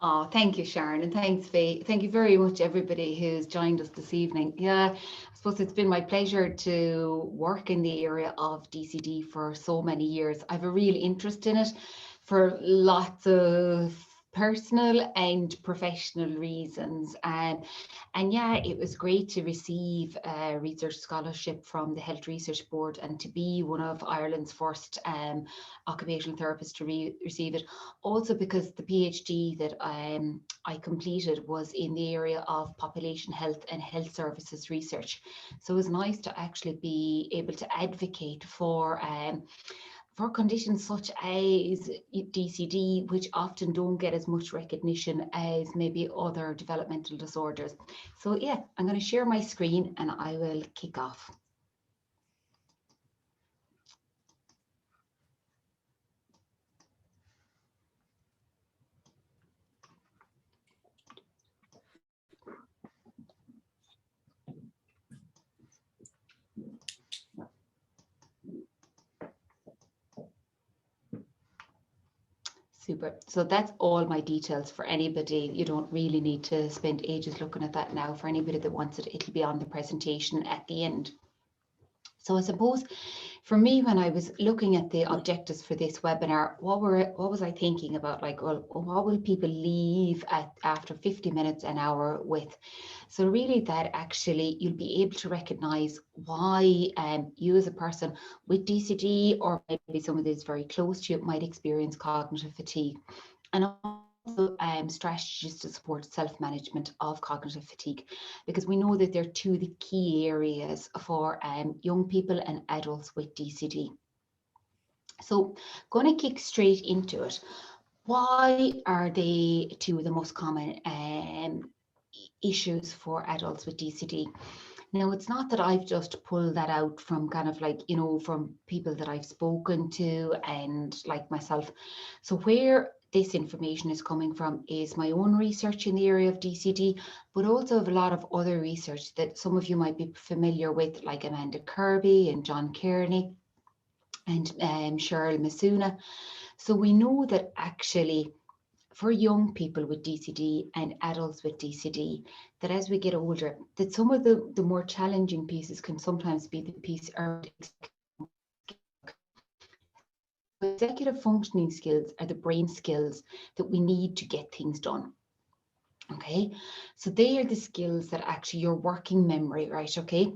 Oh, thank you, Sharon, and thanks, Faye. Thank you very much, everybody who's joined us this evening. Yeah, I suppose it's been my pleasure to work in the area of DCD for so many years. I have a real interest in it for lots of personal and professional reasons. And yeah, it was great to receive a research scholarship from the Health Research Board and to be one of Ireland's first occupational therapists to receive it. Also because the PhD that I completed was in the area of population health and health services research. So it was nice to actually be able to advocate for conditions such as DCD, which often don't get as much recognition as maybe other developmental disorders. So yeah, I'm going to share my screen and I will kick off. Super. So that's all my details for anybody. You don't really need to spend ages looking at that now. For anybody that wants it, it'll be on the presentation at the end. So I suppose for me, when I was looking at the objectives for this webinar, what was I thinking about? Like, well, what will people leave after 50 minutes, an hour with? So really that actually you'll be able to recognize why you as a person with DCD or maybe somebody that's very close to you might experience cognitive fatigue. And also strategies to support self-management of cognitive fatigue, because we know that they're two of the key areas for young people and adults with DCD. So going to kick straight into it. Why are they two of the most common issues for adults with DCD? Now, it's not that I've just pulled that out from kind of like, from people that I've spoken to and like myself. So where this information is coming from is my own research in the area of DCD, but also a lot of other research that some of you might be familiar with, like Amanda Kirby and John Kearney and Cheryl Masuna. So we know that actually for young people with DCD and adults with DCD, that as we get older, that some of the more challenging pieces can sometimes be the piece around executive functioning skills are the brain skills that we need to get things done. Okay, so they are the skills that actually your working memory, right? Okay,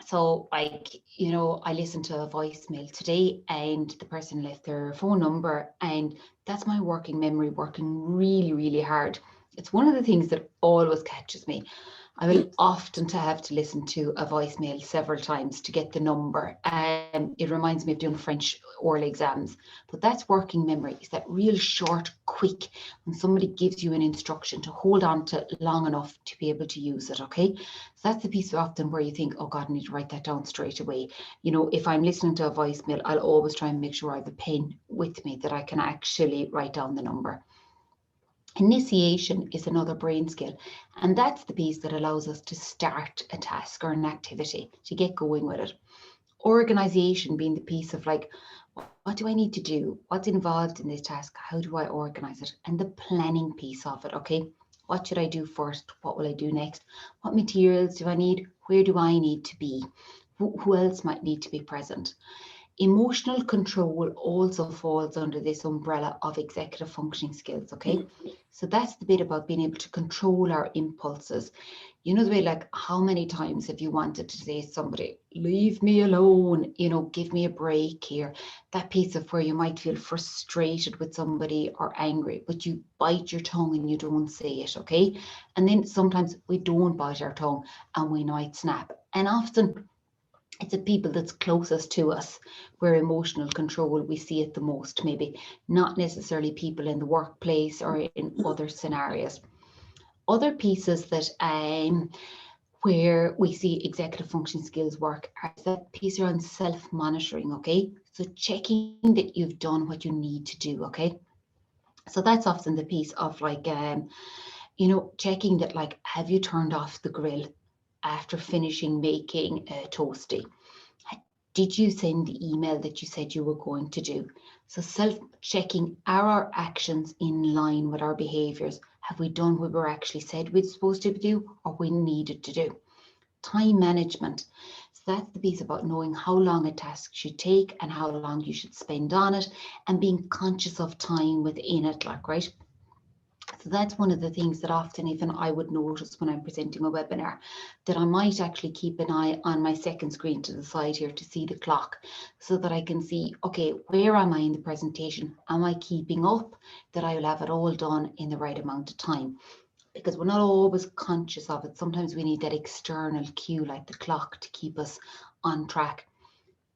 so like, I listened to a voicemail today and the person left their phone number, and that's my working memory working really, really hard. It's one of the things that always catches me. I will often have to listen to a voicemail several times to get the number. It reminds me of doing French oral exams, but that's working memory. It's that real short, quick, when somebody gives you an instruction to hold on to long enough to be able to use it, okay? So that's the piece often where you think, oh God, I need to write that down straight away. If I'm listening to a voicemail, I'll always try and make sure I have a pen with me that I can actually write down the number. Initiation is another brain skill, and that's the piece that allows us to start a task or an activity, to get going with it. Organization being the piece of like, what do I need to do? What's involved in this task? How do I organize it? And the planning piece of it, okay? What should I do first? What will I do next? What materials do I need? Where do I need to be? Who else might need to be present? Emotional control also falls under this umbrella of executive functioning skills, okay? So that's the bit about being able to control our impulses. The way, like, how many times have you wanted to say to somebody, leave me alone, give me a break here? That piece of where you might feel frustrated with somebody or angry, but you bite your tongue and you don't say it, okay? And then sometimes we don't bite our tongue and we might snap. And often it's the people that's closest to us where emotional control we see it the most, maybe not necessarily people in the workplace or in other scenarios. Other pieces that where we see executive function skills work is that piece around self-monitoring, okay? So checking that you've done what you need to do, okay? So that's often the piece of like, checking that, like, have you turned off the grill after finishing making a toasty? Did you send the email that you said you were going to do? So self-checking, are our actions in line with our behaviours? Have we done what we were actually said we're supposed to do or we needed to do? Time management. So that's the piece about knowing how long a task should take and how long you should spend on it, and being conscious of time within it, like, right? So that's one of the things that often even I would notice when I'm presenting a webinar, that I might actually keep an eye on my second screen to the side here to see the clock, so that I can see, okay, where am I in the presentation? Am I keeping up that I will have it all done in the right amount of time? Because we're not always conscious of it. Sometimes we need that external cue like the clock to keep us on track.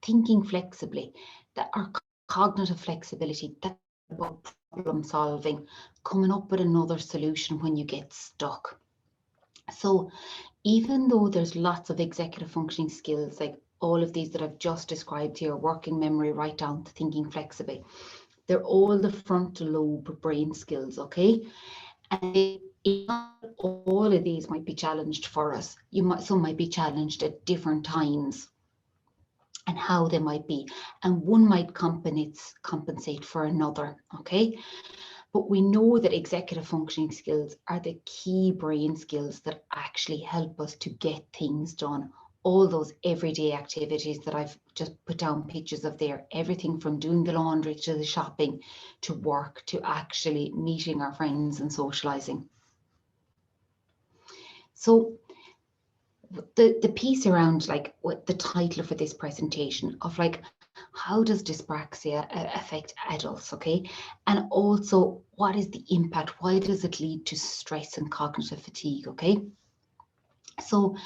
Thinking flexibly, that our cognitive flexibility, that's about problem solving, coming up with another solution when you get stuck. So even though there's lots of executive functioning skills, like all of these that I've just described here, working memory right down to thinking flexibly, they're all the frontal lobe brain skills, okay? And all of these might be challenged for us. Some might be challenged at different times, and how they might be, and one might compensate for another, okay? But we know that executive functioning skills are the key brain skills that actually help us to get things done. All those everyday activities that I've just put down pictures of there, everything from doing the laundry to the shopping to work to actually meeting our friends and socializing. So the piece around like what the title for this presentation of like, how does dyspraxia affect adults, okay? And also, what is the impact? Why does it lead to stress and cognitive fatigue, okay? So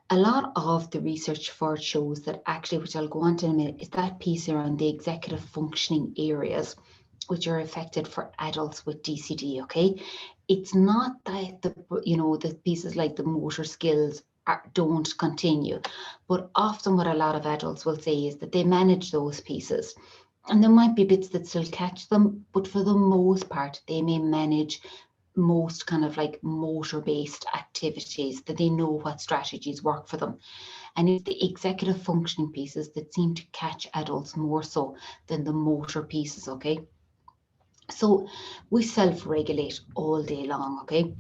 a lot of the research for it shows that actually, which I'll go on to in a minute, is that piece around the executive functioning areas which are affected for adults with DCD, okay? It's not that the pieces like the motor skills don't continue, but often what a lot of adults will say is that they manage those pieces. And there might be bits that still catch them, but for the most part, they may manage most kind of like motor-based activities, that they know what strategies work for them. And it's the executive functioning pieces that seem to catch adults more so than the motor pieces, okay? So we self-regulate all day long, okay?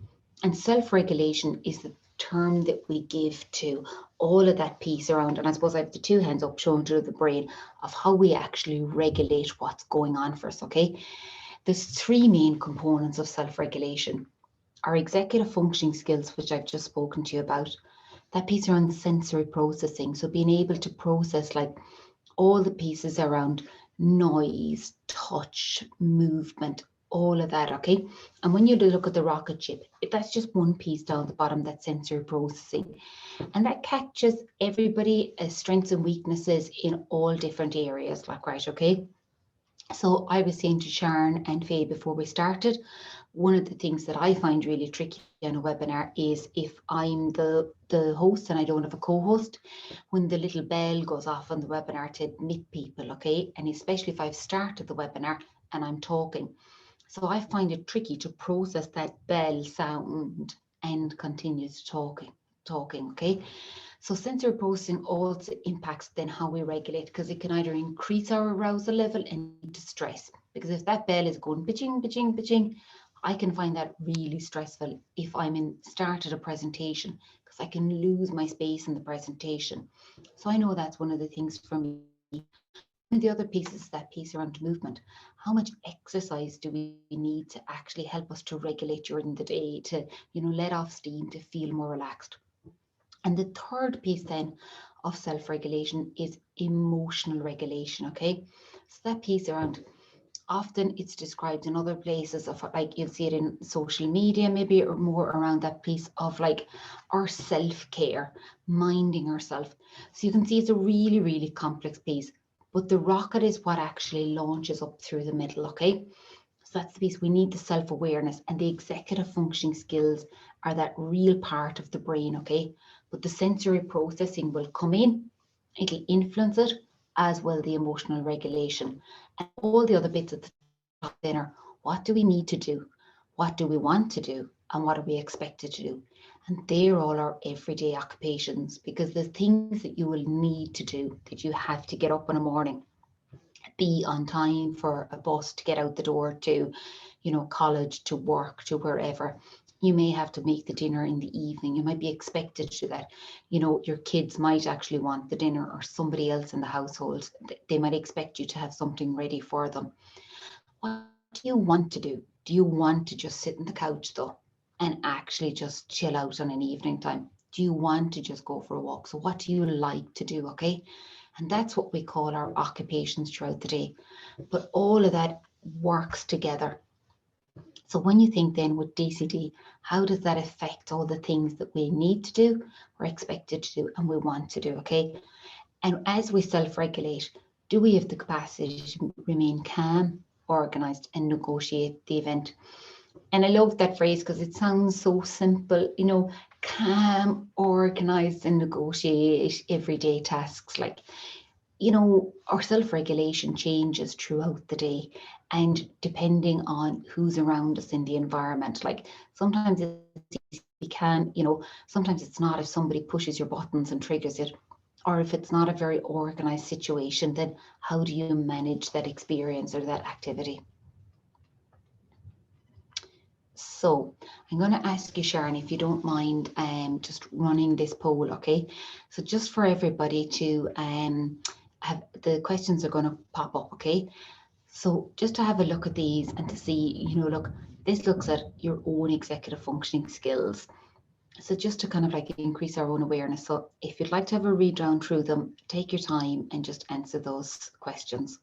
And self-regulation is the term that we give to all of that piece around, and I suppose I have the two hands up showing to the brain of how we actually regulate what's going on for us, okay? There's three main components of self-regulation. Our executive functioning skills, which I've just spoken to you about, that piece around sensory processing, so being able to process like all the pieces around noise, touch, movement, all of that, okay? And when you look at the rocket ship, that's just one piece down the bottom, that sensory processing. And that catches everybody strengths and weaknesses in all different areas, like, right, okay? So I was saying to Sharon and Faye before we started, one of the things that I find really tricky on a webinar is if I'm the host and I don't have a co-host, when the little bell goes off on the webinar to admit people, okay? And especially if I've started the webinar and I'm talking. So I find it tricky to process that bell sound and continue talking, okay? So sensory processing also impacts then how we regulate, because it can either increase our arousal level and lead to stress. Because if that bell is going bitching, bitching, bitching, I can find that really stressful if I'm started a presentation, because I can lose my space in the presentation. So I know that's one of the things for me. One of the other pieces, that piece around movement. How much exercise do we need to actually help us to regulate during the day, to let off steam, to feel more relaxed? And the third piece then of self-regulation is emotional regulation, okay? So that piece around, often it's described in other places of like, you'll see it in social media maybe, or more around that piece of like our self-care, minding ourselves. So you can see it's a really, really complex piece, but the rocket is what actually launches up through the middle, okay? So that's the piece. We need the self-awareness, and the executive functioning skills are that real part of the brain, okay? But the sensory processing will come in, it'll influence it, as well the emotional regulation. And all the other bits at the top then are, what do we need to do? what do we want to do, and what are we expected to do. And they're all our everyday occupations, because there's things that you will need to do, that you have to get up in the morning, be on time for a bus to get out the door to, college, to work, to wherever. You may have to make the dinner in the evening. You might be expected to do that. Your kids might actually want the dinner, or somebody else in the household, they might expect you to have something ready for them. What do you want to do? Do you want to just sit on the couch though and actually just chill out on an evening time? Do you want to just go for a walk? So what do you like to do? Okay. And that's what we call our occupations throughout the day. But all of that works together. So when you think then with DCD, how does that affect all the things that we need to do, we're expected to do, and we want to do? Okay. And as we self-regulate, do we have the capacity to remain calm, organized, and negotiate the event? And I love that phrase because it sounds so simple, calm, organized, and negotiate everyday tasks. Like, our self-regulation changes throughout the day, and depending on who's around us in the environment. Like, sometimes it's easy, we can, sometimes it's not. If somebody pushes your buttons and triggers it, or if it's not a very organized situation, then how do you manage that experience or that activity? So I'm going to ask you, Sharon, if you don't mind just running this poll, okay? So just for everybody to have, the questions are going to pop up, okay? So just to have a look at these and to see, look, this looks at your own executive functioning skills. So just to kind of like increase our own awareness. So if you'd like to have a read down through them, take your time and just answer those questions.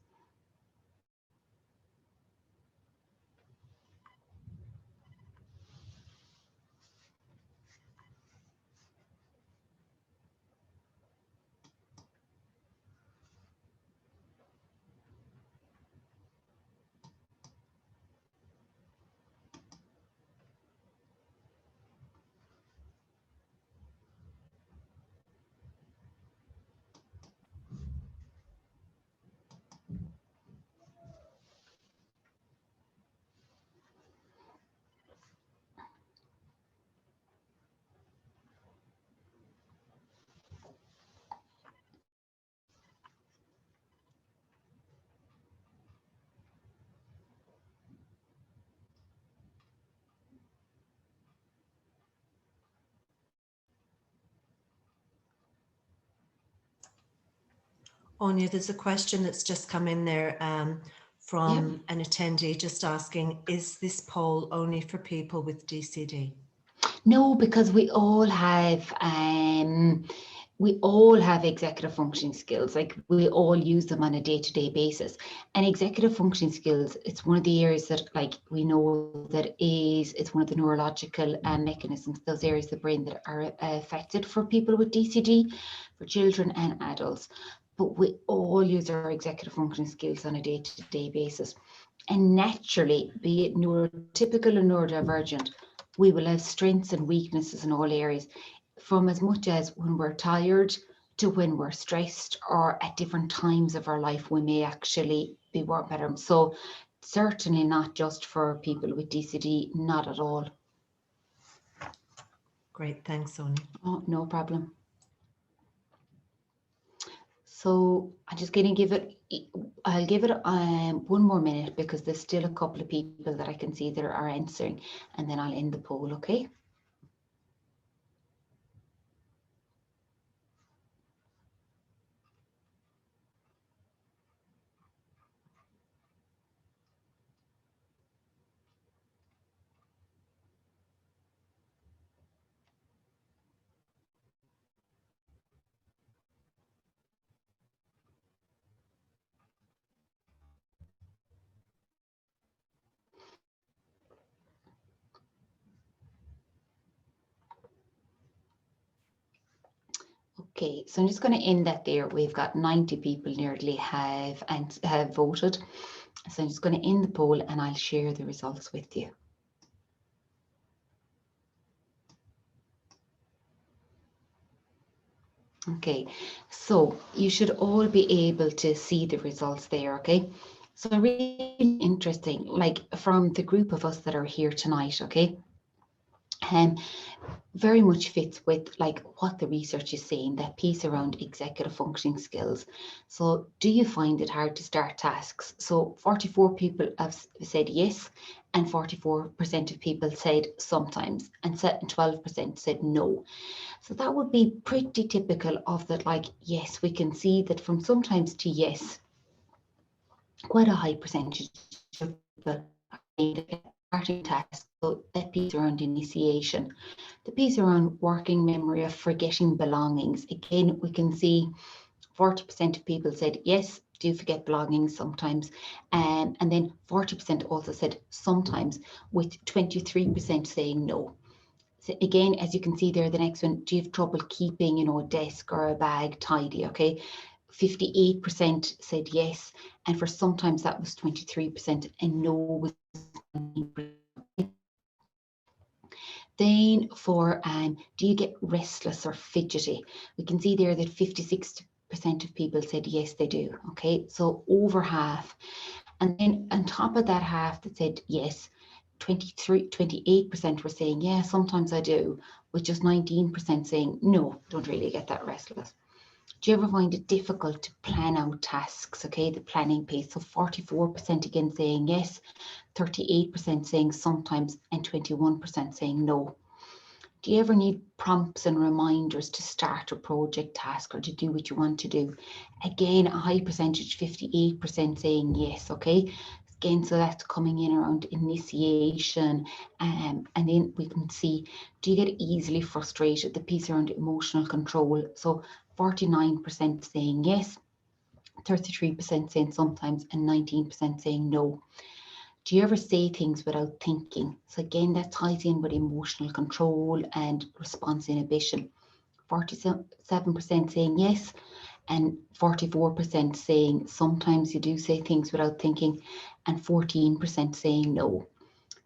Aine, there's a question that's just come in there from an attendee just asking, is this poll only for people with DCD? No, because we all have executive functioning skills. Like, we all use them on a day-to-day basis. And executive functioning skills, it's one of the areas that, like, we know that it's one of the neurological mechanisms, those areas of the brain that are affected for people with DCD, for children and adults. But we all use our executive functioning skills on a day-to-day basis. And naturally, be it neurotypical or neurodivergent, we will have strengths and weaknesses in all areas, from as much as when we're tired to when we're stressed, or at different times of our life, we may actually be better. So certainly not just for people with DCD, not at all. Great, thanks, Aine. Oh, no problem. So I'm just going to I'll give it one more minute, because there's still a couple of people that I can see that are answering, and then I'll end the poll, okay? Okay, so I'm just going to end that there. We've got 90 people nearly have voted. So I'm just going to end the poll, and I'll share the results with you. Okay, so you should all be able to see the results there, okay? So really interesting, like from the group of us that are here tonight, okay? Very much fits with like what the research is saying, that piece around executive functioning skills. So do you find it hard to start tasks? So 44 people have said yes, and 44% of people said sometimes, and 12% said no. So that would be pretty typical of that, like, yes, we can see that from sometimes to yes, quite a high percentage of people are saying that starting tasks. So that piece around initiation, the piece around working memory of forgetting belongings. Again, we can see 40% of people said yes, do forget belongings sometimes, and then 40% also said sometimes, with 23% saying no. So again, as you can see there, the next one, do you have trouble keeping, a desk or a bag tidy? Okay, 58% said yes, and for sometimes that was 23%, and no was 19%. Then for do you get restless or fidgety? We can see there that 56% of people said yes, they do. Okay, so over half. And then on top of that half that said yes, 28% were saying, yeah, sometimes I do, with just 19% saying, no, don't really get that restless. Do you ever find it difficult to plan out tasks? Okay, the planning piece. So 44% again saying yes, 38% saying sometimes, and 21% saying no. Do you ever need prompts and reminders to start a project, task, or to do what you want to do? Again, a high percentage, 58% saying yes, okay? Again, so that's coming in around initiation. And then we can see, do you get easily frustrated? The piece around emotional control. So 49% saying yes, 33% saying sometimes, and 19% saying no. Do you ever say things without thinking? So again, that ties in with emotional control and response inhibition. 47% saying yes, and 44% saying sometimes you do say things without thinking, and 14% saying no.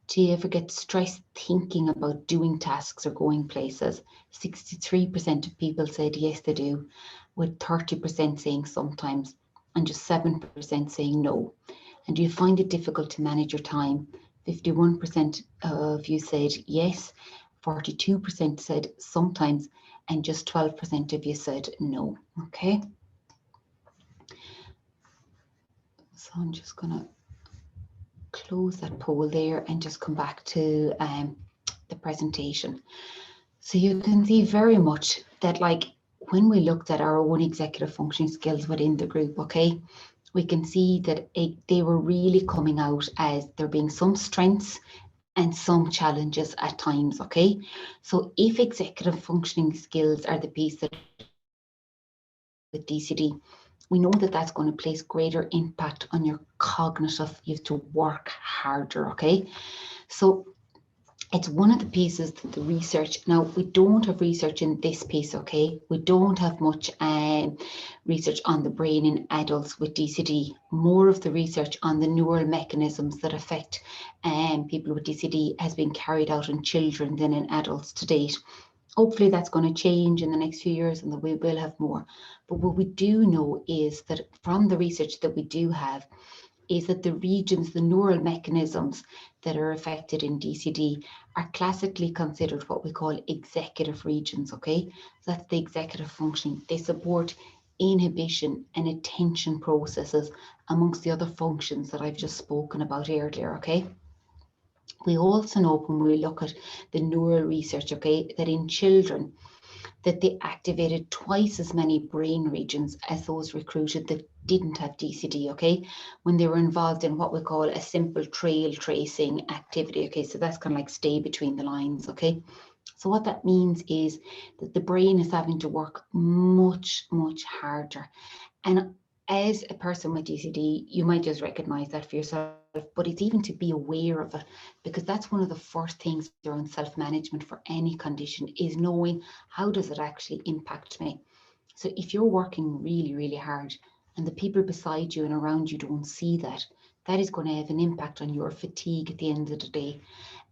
Do you ever get stressed thinking about doing tasks or going places? 63% of people said yes, they do, with 30% saying sometimes, and just 7% saying no. And do you find it difficult to manage your time? 51% of you said yes, 42% said sometimes, and just 12% of you said no. Okay. So I'm just going to close that poll there and just come back to the presentation. So you can see very much that, like, when we looked at our own executive functioning skills within the group, okay, we can see that they were really coming out as there being some strengths and some challenges at times, okay? So if executive functioning skills are the piece that with DCD, we know that that's going to place greater impact on your cognitive. You have to work harder, okay? So it's one of the pieces that the research, now we don't have research in this piece, okay? We don't have much research on the brain in adults with DCD. More of the research on the neural mechanisms that affect people with DCD has been carried out in children than in adults to date. Hopefully that's going to change in the next few years and that we will have more. But what we do know is that from the research that we do have, is that the regions, the neural mechanisms that are affected in DCD are classically considered what we call executive regions, okay? So that's the executive functioning. They support inhibition and attention processes amongst the other functions that I've just spoken about earlier, okay? We also know when we look at the neural research, okay, that in children, that they activated twice as many brain regions as those recruited that didn't have DCD, okay, when they were involved in what we call a simple trail tracing activity, okay, so that's kind of like stay between the lines, okay. So what that means is that the brain is having to work much, much harder. And as a person with DCD, you might just recognize that for yourself, but it's even to be aware of it, because that's one of the first things around self-management for any condition, is knowing how does it actually impact me. So if you're working really, really hard and the people beside you and around you don't see that, that is going to have an impact on your fatigue at the end of the day.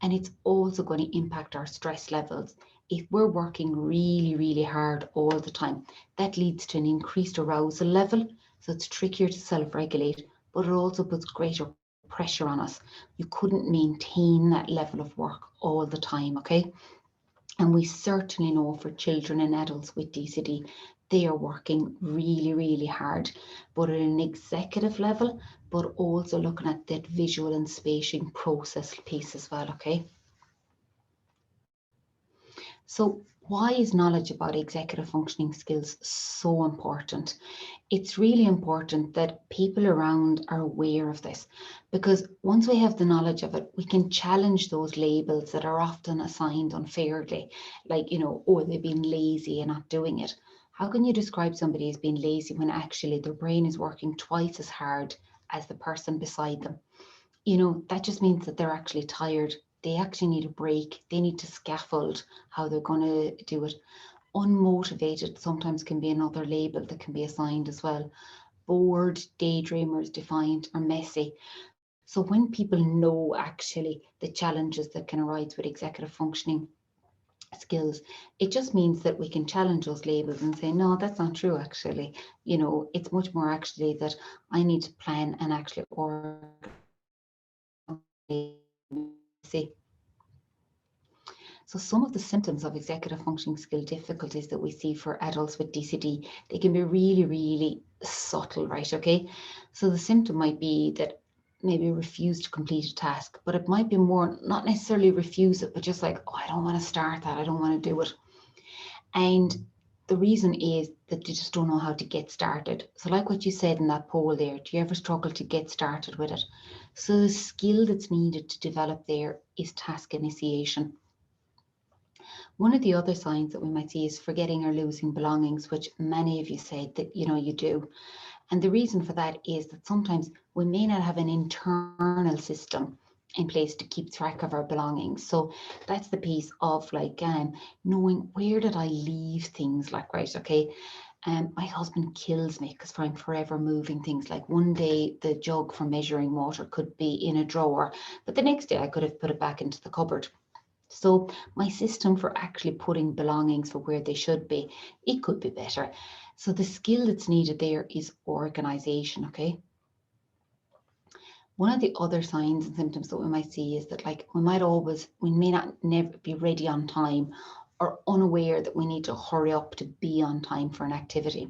And it's also going to impact our stress levels. If we're working really, really hard all the time, that leads to an increased arousal level. So it's trickier to self-regulate, but it also puts greater pressure on us. You couldn't maintain that level of work all the time, okay? And we certainly know for children and adults with DCD, they are working really, really hard, but at an executive level, but also looking at that visual and spatial process piece as well, okay? So why is knowledge about executive functioning skills so important? It's really important that people around are aware of this, because once we have the knowledge of it, we can challenge those labels that are often assigned unfairly, like, oh, they've been lazy and not doing it. How can you describe somebody as being lazy when actually their brain is working twice as hard as the person beside them? That just means that they're actually tired. They actually need a break. They need to scaffold how they're going to do it. Unmotivated sometimes can be another label that can be assigned as well. Bored, daydreamers, defiant, or messy. So when people know actually the challenges that can arise with executive functioning skills, it just means that we can challenge those labels and say, no, that's not true actually. It's much more actually that I need to plan and actually organize. So some of the symptoms of executive functioning skill difficulties that we see for adults with DCD, they can be really, really subtle, right? Okay. So the symptom might be that maybe refuse to complete a task, but it might be more, not necessarily refuse it, but just like, oh, I don't want to start that. I don't want to do it. And the reason is that they just don't know how to get started. So like what you said in that poll there, do you ever struggle to get started with it? So the skill that's needed to develop there is task initiation. One of the other signs that we might see is forgetting or losing belongings, which many of you said that you do. And the reason for that is that sometimes we may not have an internal system in place to keep track of our belongings. So that's the piece of like knowing, where did I leave things, like, right, okay. My husband kills me because I'm forever moving things. Like one day the jug for measuring water could be in a drawer, but the next day I could have put it back into the cupboard. So my system for actually putting belongings for where they should be, it could be better. So the skill that's needed there is organization, okay? One of the other signs and symptoms that we might see is that like we may not never be ready on time, or unaware that we need to hurry up to be on time for an activity.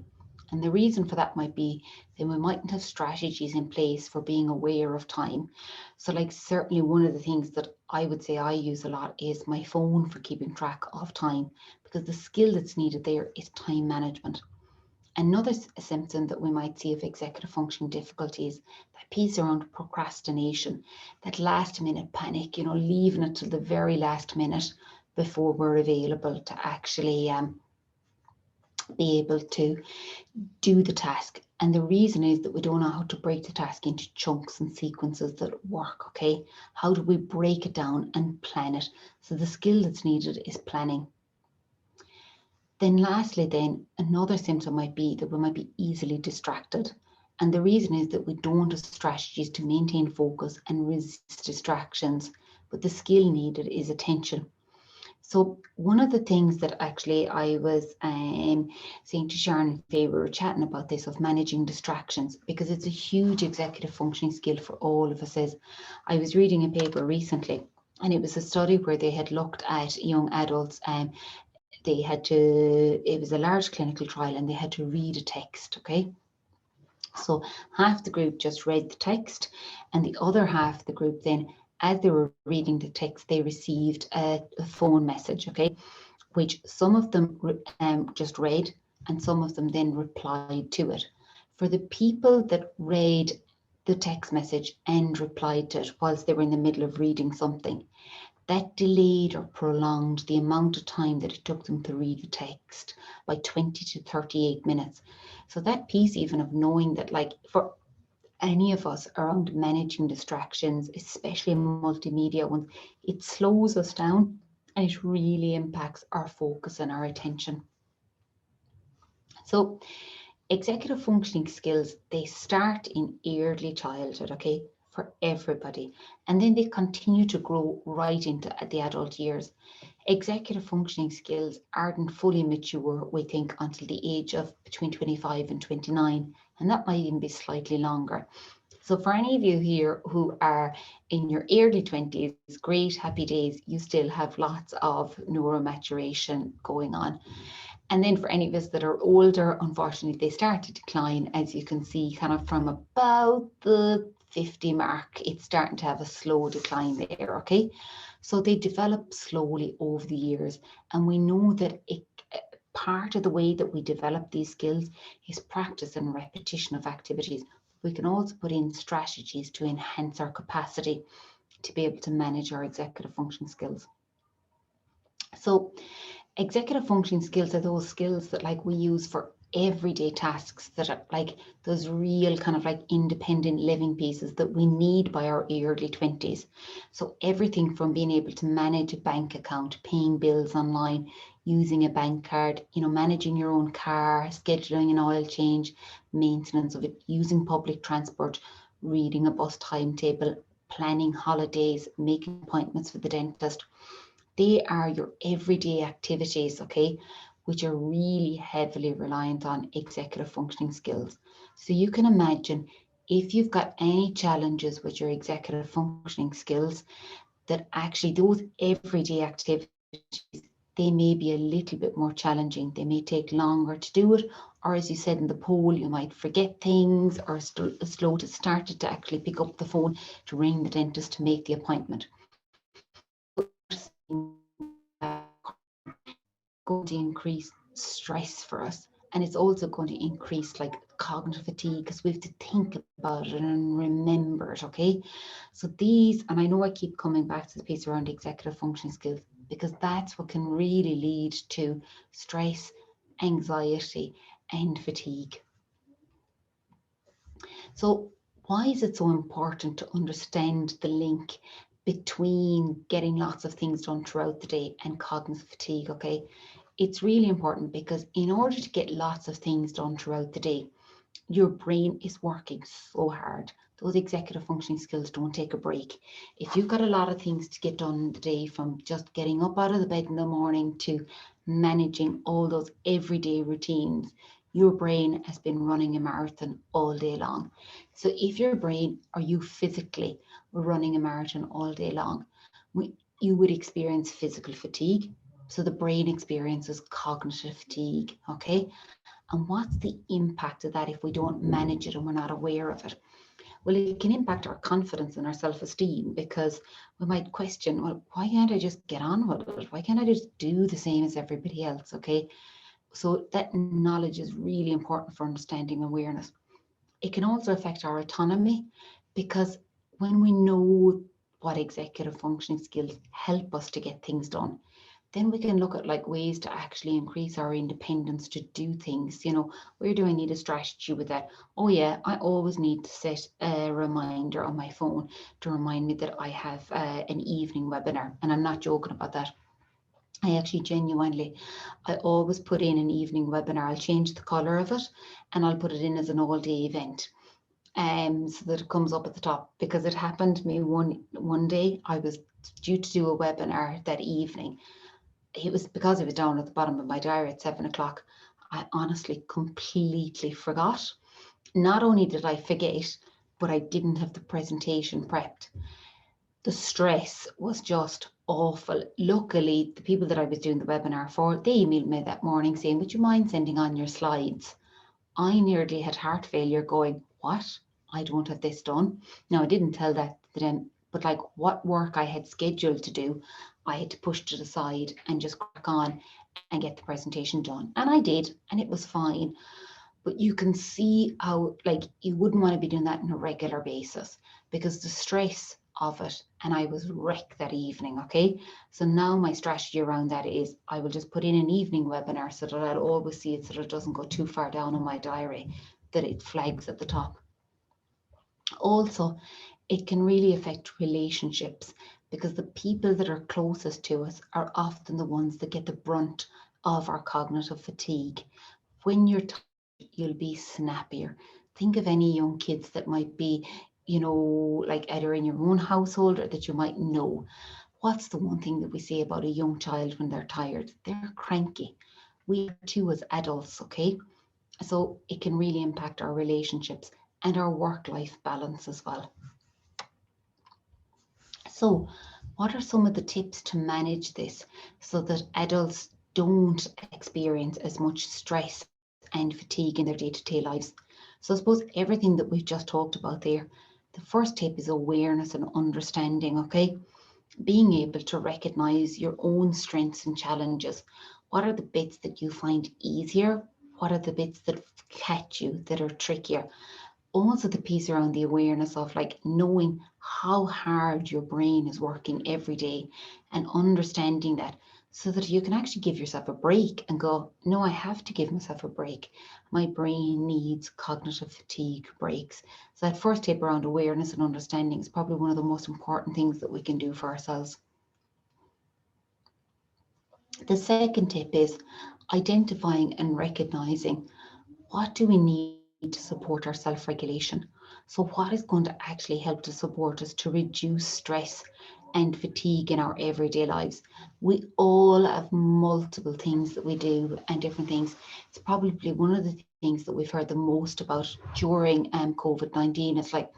And the reason for that might be that we mightn't have strategies in place for being aware of time. So like certainly one of the things that I would say I use a lot is my phone for keeping track of time, because the skill that's needed there is time management. Another symptom that we might see of executive functioning difficulties, that piece around procrastination, that last minute panic, leaving it till the very last minute before we're available to actually be able to do the task. And the reason is that we don't know how to break the task into chunks and sequences that work, okay? How do we break it down and plan it? So the skill that's needed is planning. Then lastly, then another symptom might be that we might be easily distracted. And the reason is that we don't have strategies to maintain focus and resist distractions, but the skill needed is attention. So one of the things that actually I was saying to Sharon and Faye, we were chatting about this of managing distractions, because it's a huge executive functioning skill for all of us. Is I was reading a paper recently, and it was a study where they had looked at young adults, and it was a large clinical trial, and they had to read a text, okay? So half the group just read the text, and the other half the group then, as they were reading the text, they received a phone message, okay, which some of them just read, and some of them then replied to it. For the people that read the text message and replied to it whilst they were in the middle of reading something, that delayed or prolonged the amount of time that it took them to read the text by 20 to 38 minutes. So that piece even of knowing that, like, for any of us around managing distractions, especially multimedia ones, it slows us down and it really impacts our focus and our attention. So executive functioning skills, they start in early childhood, okay, for everybody. And then they continue to grow right into the adult years. Executive functioning skills aren't fully mature, we think, until the age of between 25 and 29. And that might even be slightly longer. So for any of you here who are in your early 20s, great, happy days, you still have lots of neuromaturation going on. And then for any of us that are older, unfortunately, they start to decline, as you can see, kind of from about the 50 mark, it's starting to have a slow decline there, okay? So they develop slowly over the years. And we know that part of the way that we develop these skills is practice and repetition of activities. We can also put in strategies to enhance our capacity to be able to manage our executive function skills. So executive functioning skills are those skills that like we use for everyday tasks that are like those real kind of like independent living pieces that we need by our early 20s. So everything from being able to manage a bank account, paying bills online, using a bank card, managing your own car, scheduling an oil change, maintenance of it, using public transport, reading a bus timetable, planning holidays, making appointments for the dentist. They are your everyday activities, okay, which are really heavily reliant on executive functioning skills. So you can imagine if you've got any challenges with your executive functioning skills, that actually those everyday activities, they may be a little bit more challenging. They may take longer to do it, or as you said in the poll, you might forget things or slow to start it to actually pick up the phone to ring the dentist to make the appointment. Going to increase stress for us, and it's also going to increase like cognitive fatigue because we have to think about it and remember it, okay? So these, and I know I keep coming back to the piece around executive functioning skills because that's what can really lead to stress, anxiety and fatigue. So why is it so important to understand the link between getting lots of things done throughout the day and cognitive fatigue? Okay, it's really important because in order to get lots of things done throughout the day, your brain is working so hard. Those executive functioning skills don't take a break. If you've got a lot of things to get done in the day, from just getting up out of the bed in the morning to managing all those everyday routines, your brain has been running a marathon all day long. So if your brain or you physically were running a marathon all day long, you would experience physical fatigue. So the brain experiences cognitive fatigue, okay? And what's the impact of that if we don't manage it and we're not aware of it? Well, it can impact our confidence and our self-esteem because we might question, well, why can't I just get on with it? Why can't I just do the same as everybody else? Okay. So that knowledge is really important for understanding awareness. It can also affect our autonomy because when we know what executive functioning skills help us to get things done, then we can look at like ways to actually increase our independence to do things. Where do I need a strategy with that? Oh yeah, I always need to set a reminder on my phone to remind me that I have an evening webinar, and I'm not joking about that. I actually genuinely, I always put in an evening webinar. I'll change the color of it and I'll put it in as an all-day event, so that it comes up at the top, because it happened to me one day. I was due to do a webinar that evening. It was because it was down at the bottom of my diary at 7 o'clock. I honestly completely forgot. Not only did I forget, but I didn't have the presentation prepped. The stress was just awful. Luckily, the people that I was doing the webinar for, they emailed me that morning saying, would you mind sending on your slides? I nearly had heart failure going, what? I don't have this done. Now, I didn't tell that to them, but like what work I had scheduled to do, I had to push it aside and just crack on and get the presentation done. And I did, and it was fine. But you can see how like you wouldn't want to be doing that on a regular basis because the stress of it, and I was wrecked that evening. Okay, so now my strategy around that is I will just put in an evening webinar so that I'll always see it, so that it doesn't go too far down in my diary, that it flags at the top. Also, it can really affect relationships because the people that are closest to us are often the ones that get the brunt of our cognitive fatigue. When you're tired, you'll be snappier. Think of any young kids that might be, like either in your own household or that you might know. What's the one thing that we say about a young child when they're tired? They're cranky. We are too as adults, okay? So it can really impact our relationships. and our work-life balance as well. So what are some of the tips to manage this so that adults don't experience as much stress and fatigue in their day-to-day lives? So I suppose everything that we've just talked about there, the first tip is awareness and understanding, okay? Being able to recognize your own strengths and challenges. What are the bits that you find easier? What are the bits that catch you, that are trickier? Also the piece around the awareness of like knowing how hard your brain is working every day and understanding that, so that you can actually give yourself a break and go, no, I have to give myself a break. My brain needs cognitive fatigue breaks. So that first tip around awareness and understanding is probably one of the most important things that we can do for ourselves. The second tip is identifying and recognizing, what do we need to support our self-regulation? So what is going to actually help to support us to reduce stress and fatigue in our everyday lives? We all have multiple things that we do and different things. It's probably one of the things that we've heard the most about during COVID-19. It's like,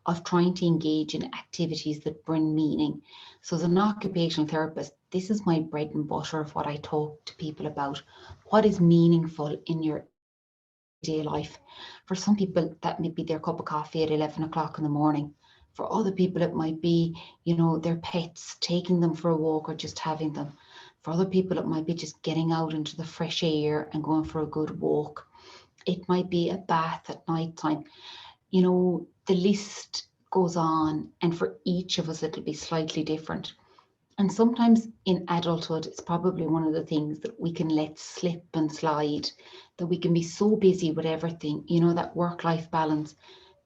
of trying to engage in activities that bring meaning. So as an occupational therapist, this is my bread and butter of what I talk to people about. What is meaningful in your everyday life? For some people, that may be their cup of coffee at 11 o'clock in the morning. For other people, it might be, their pets, taking them for a walk or just having them. For other people, it might be just getting out into the fresh air and going for a good walk. It might be a bath at night time. The list goes on, and for each of us, it'll be slightly different. And sometimes in adulthood, it's probably one of the things that we can let slip and slide, that we can be so busy with everything, that work-life balance,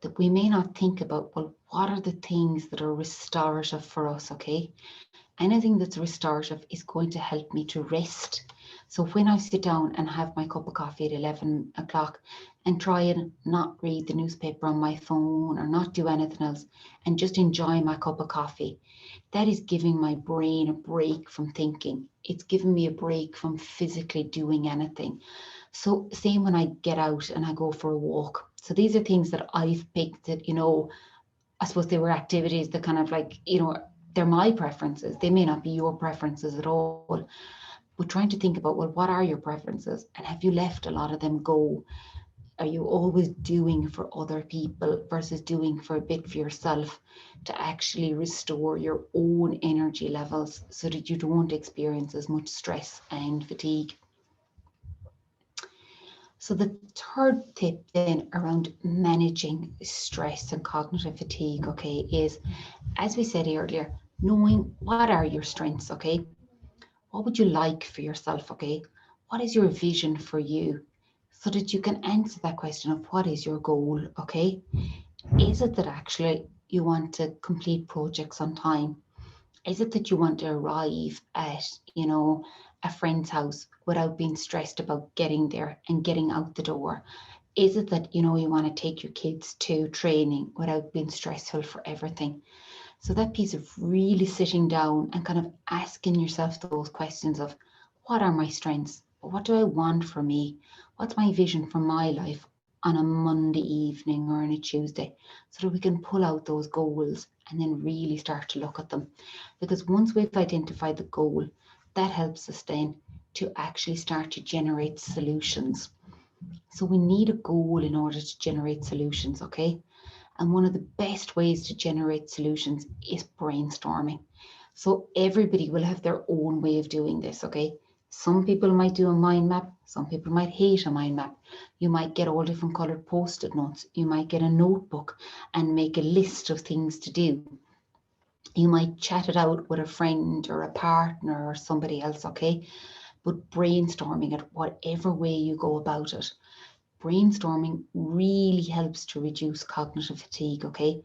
that we may not think about, well, what are the things that are restorative for us, okay? Anything that's restorative is going to help me to rest. So when I sit down and have my cup of coffee at 11 o'clock and try and not read the newspaper on my phone or not do anything else and just enjoy my cup of coffee, that is giving my brain a break from thinking. It's giving me a break from physically doing anything. So same when I get out and I go for a walk. So these are things that I've picked that, I suppose they were activities that kind of like, they're my preferences. They may not be your preferences at all. But trying to think about, well, what are your preferences? And have you left a lot of them go? Are you always doing for other people versus doing for a bit for yourself to actually restore your own energy levels so that you don't experience as much stress and fatigue? So the third tip then around managing stress and cognitive fatigue, okay, is, as we said earlier, knowing what are your strengths, okay? What would you like for yourself, okay? What is your vision for you? So that you can answer that question of what is your goal, okay? Is it that actually you want to complete projects on time? Is it that you want to arrive at, a friend's house without being stressed about getting there and getting out the door? Is it that, you want to take your kids to training without being stressful for everything? So that piece of really sitting down and kind of asking yourself those questions of, what are my strengths? What do I want for me? What's my vision for my life on a Monday evening or on a Tuesday? So that we can pull out those goals and then really start to look at them. Because once we've identified the goal, that helps us then to actually start to generate solutions. So we need a goal in order to generate solutions, okay? And one of the best ways to generate solutions is brainstorming. So everybody will have their own way of doing this, okay? Some people might do a mind map. Some people might hate a mind map. You might get all different colored post-it notes. You might get a notebook and make a list of things to do. You might chat it out with a friend or a partner or somebody else, okay? But brainstorming it, whatever way you go about it, brainstorming really helps to reduce cognitive fatigue, okay?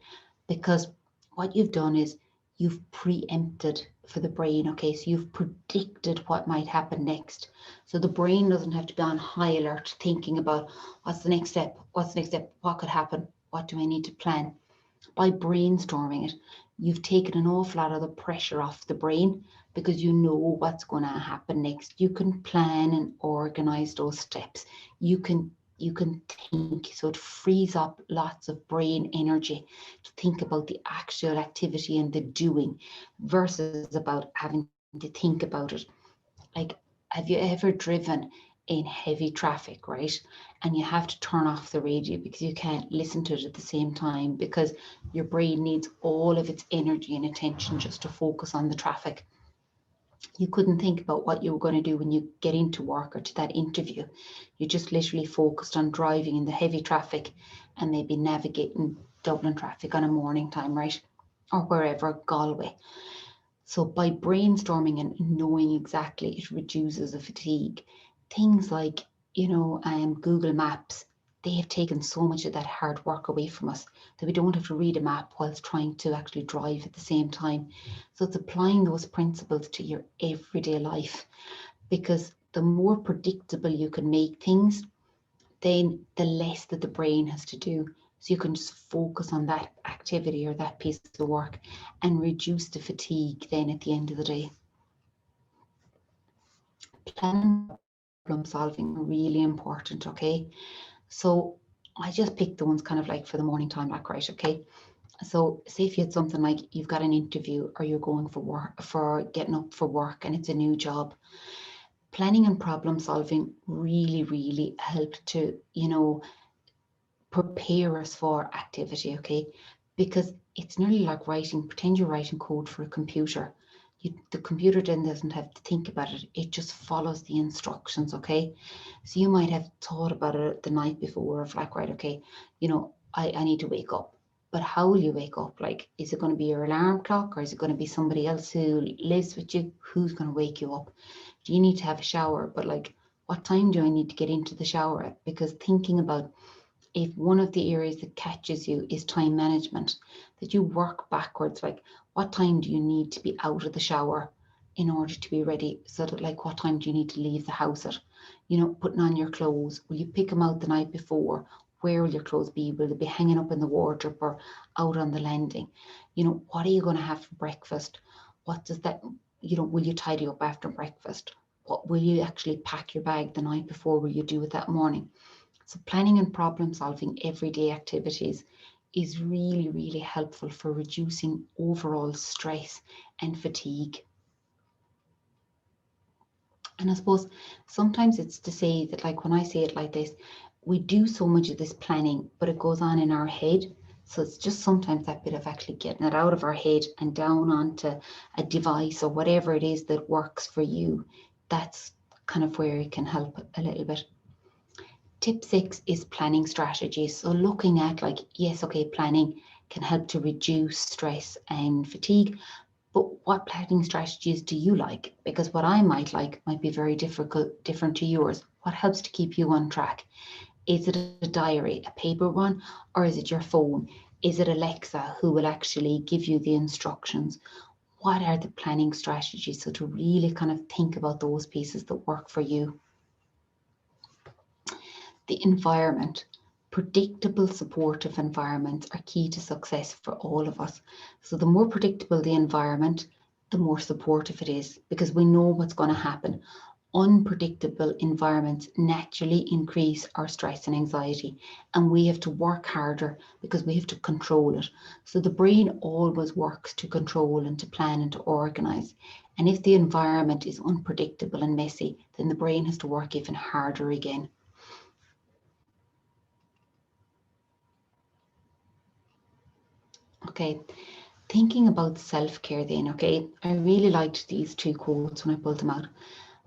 Because what you've done is you've preempted for the brain, okay? So you've predicted what might happen next. So the brain doesn't have to be on high alert thinking about what's the next step, what could happen, what do I need to plan? By brainstorming it, you've taken an awful lot of the pressure off the brain because you know what's going to happen next. You can plan and organize those steps. You can you can think. So it frees up lots of brain energy to think about the actual activity and the doing versus about having to think about it. Like, have you ever driven in heavy traffic, right? And you have to turn off the radio because you can't listen to it at the same time because your brain needs all of its energy and attention just to focus on the traffic. You couldn't think about what you were going to do when you get into work or to that interview. You just literally focused on driving in the heavy traffic and maybe navigating Dublin traffic on a morning time, right? Or wherever, Galway. So by brainstorming and knowing exactly, it reduces the fatigue. Things like, Google Maps, they have taken so much of that hard work away from us that we don't have to read a map whilst trying to actually drive at the same time. So it's applying those principles to your everyday life, because the more predictable you can make things, then the less that the brain has to do. So you can just focus on that activity or that piece of work and reduce the fatigue then at the end of the day. Planning, problem solving are really important, okay? So I just picked the ones kind of like for the morning time, like, right, okay? So say if you had something like you've got an interview or you're going for work, for getting up for work and it's a new job, planning and problem solving really, really help to, prepare us for activity, okay? Because it's nearly like pretend you're writing code for a computer. The computer then doesn't have to think about it. It just follows the instructions, okay? So you might have thought about it the night before of like, right, okay, I need to wake up. But how will you wake up? Like, is it going to be your alarm clock or is it going to be somebody else who lives with you? Who's going to wake you up? Do you need to have a shower? But like, what time do I need to get into the shower at? Because thinking about, if one of the areas that catches you is time management, that you work backwards, like what time do you need to be out of the shower in order to be ready? So that, like, what time do you need to leave the house at? Putting on your clothes, will you pick them out the night before? Where will your clothes be? Will they be hanging up in the wardrobe or out on the landing? What are you going to have for breakfast? What does that, will you tidy up after breakfast? What will you actually pack your bag the night before? Will you do it that morning? So planning and problem solving everyday activities is really, really helpful for reducing overall stress and fatigue. And I suppose sometimes it's to say that, like, when I say it like this, we do so much of this planning, but it goes on in our head. So it's just sometimes that bit of actually getting it out of our head and down onto a device or whatever it is that works for you. That's kind of where it can help a little bit. Tip 6 is planning strategies. So looking at, like, yes, okay, planning can help to reduce stress and fatigue, but what planning strategies do you like? Because what I might like might be very different to yours. What helps to keep you on track? Is it a diary, a paper one, or is it your phone? Is it Alexa who will actually give you the instructions? What are the planning strategies? So to really kind of think about those pieces that work for you. The environment. Predictable, supportive environments are key to success for all of us. So the more predictable the environment, the more supportive it is, because we know what's going to happen. Unpredictable environments naturally increase our stress and anxiety, and we have to work harder because we have to control it. So the brain always works to control and to plan and to organize. And if the environment is unpredictable and messy, then the brain has to work even harder again. Okay, thinking about self-care then, okay, I really liked these two quotes when I pulled them out.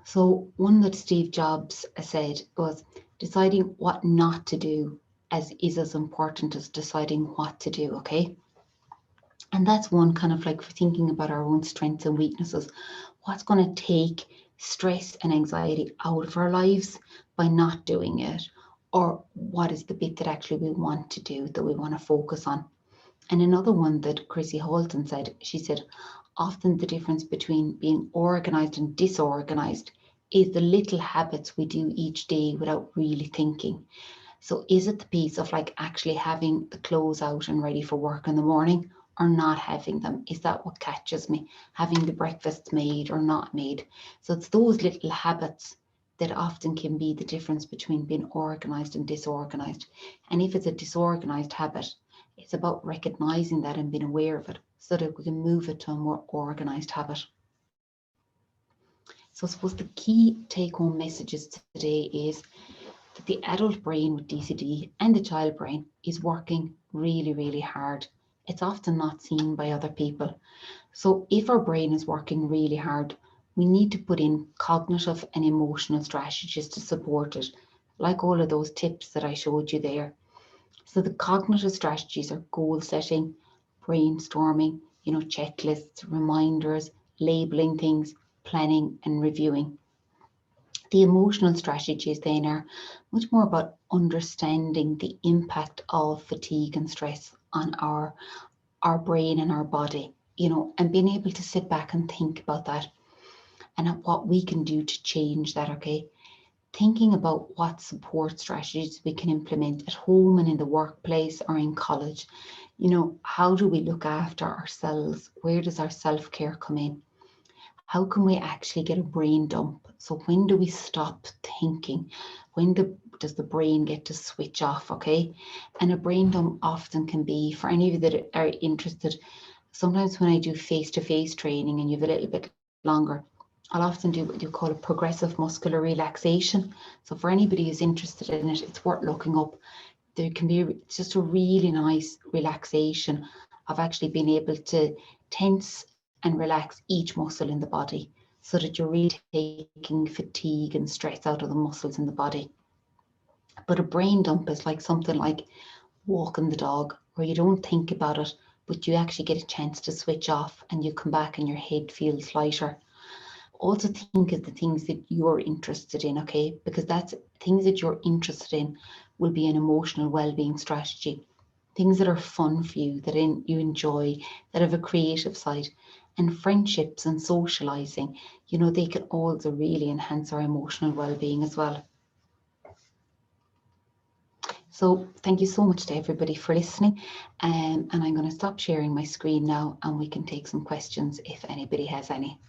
So one that Steve Jobs said was, deciding what not to do is as important as deciding what to do, okay? And that's one kind of like for thinking about our own strengths and weaknesses. What's going to take stress and anxiety out of our lives by not doing it? Or what is the bit that actually we want to do, that we want to focus on? And another one that Chrissy Halton said, she said, often the difference between being organized and disorganized is the little habits we do each day without really thinking. So is it the piece of like actually having the clothes out and ready for work in the morning or not having them? Is that what catches me? Having the breakfast made or not made? So it's those little habits that often can be the difference between being organized and disorganized. And if it's a disorganized habit, it's about recognizing that and being aware of it so that we can move it to a more organized habit. So I suppose the key take-home messages today is that the adult brain with DCD and the child brain is working really, really hard. It's often not seen by other people. So if our brain is working really hard, we need to put in cognitive and emotional strategies to support it, like all of those tips that I showed you there. So the cognitive strategies are goal setting, brainstorming, checklists, reminders, labeling things, planning and reviewing. The emotional strategies then are much more about understanding the impact of fatigue and stress on our brain and our body, and being able to sit back and think about that and what we can do to change that, okay? Thinking about what support strategies we can implement at home and in the workplace or in college. How do we look after ourselves? Where does our self-care come in? How can we actually get a brain dump? So when do we stop thinking? When does the brain get to switch off, okay? And a brain dump often can be, for any of you that are interested, sometimes when I do face-to-face training and you have a little bit longer, I'll often do what you call a progressive muscular relaxation. So for anybody who's interested in it, it's worth looking up. There can be just a really nice relaxation of actually being able to tense and relax each muscle in the body so that you're really taking fatigue and stress out of the muscles in the body. But a brain dump is like something like walking the dog, where you don't think about it, but you actually get a chance to switch off and you come back and your head feels lighter. Also think of the things that you're interested in, okay? Because that's things that you're interested in will be an emotional well-being strategy. Things that are fun for you, that you enjoy, that have a creative side. And friendships and socializing, they can also really enhance our emotional well-being as well. So thank you so much to everybody for listening. And I'm going to stop sharing my screen now and we can take some questions if anybody has any.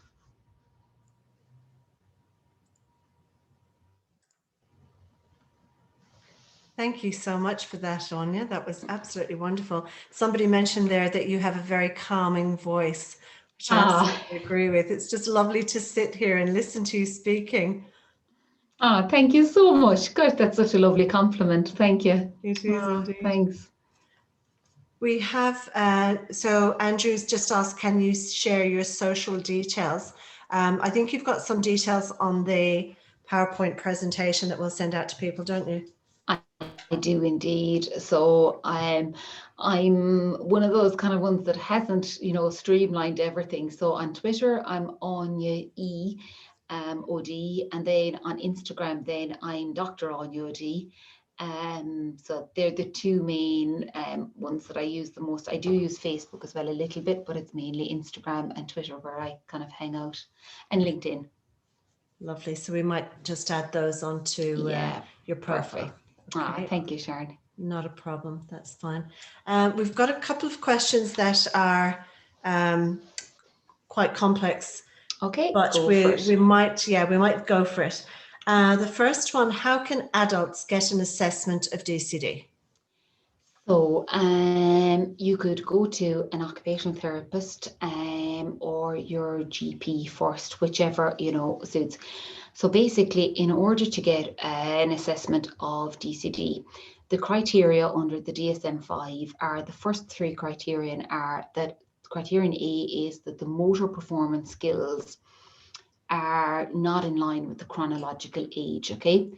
Thank you so much for that, Aine. That was absolutely wonderful. Somebody mentioned there that you have a very calming voice, which I absolutely agree with. It's just lovely to sit here and listen to you speaking. Thank you so much. Gosh, that's such a lovely compliment. Thank you. It is indeed. Thanks. We have, so Andrew's just asked, can you share your social details? I think you've got some details on the PowerPoint presentation that we'll send out to people, don't you? I do indeed. So I'm one of those kind of ones that hasn't, streamlined everything. So on Twitter, I'm Aine E. OD, and then on Instagram, then I'm Dr. Aine OD. So they're the two main ones that I use the most. I do use Facebook as well a little bit, but it's mainly Instagram and Twitter where I kind of hang out, and LinkedIn. Lovely. So we might just add those onto your profile. Perfect. Okay. Thank you, Sharon. Not a problem. That's fine. We've got a couple of questions that are quite complex. Okay, but we might go for it. The first one: how can adults get an assessment of DCD? So you could go to an occupational therapist or your GP first, whichever suits. So basically, in order to get an assessment of DCD, the criteria under the DSM-5 are, the first three criterion are that criterion A is that the motor performance skills are not in line with the chronological age, okay?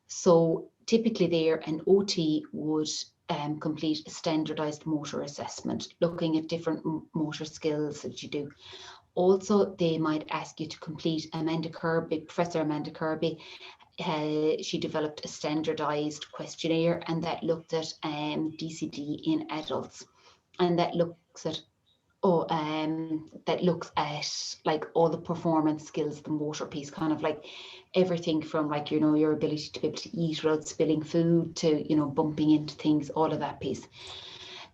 So typically there, an OT would complete a standardized motor assessment, looking at different motor skills that you do. Also, they might ask you to complete Professor Amanda Kirby, she developed a standardized questionnaire, and that looked at DCD in adults, and that looks at like all the performance skills, the motor piece, kind of like everything from like your ability to be able to eat without spilling food to bumping into things, all of that piece.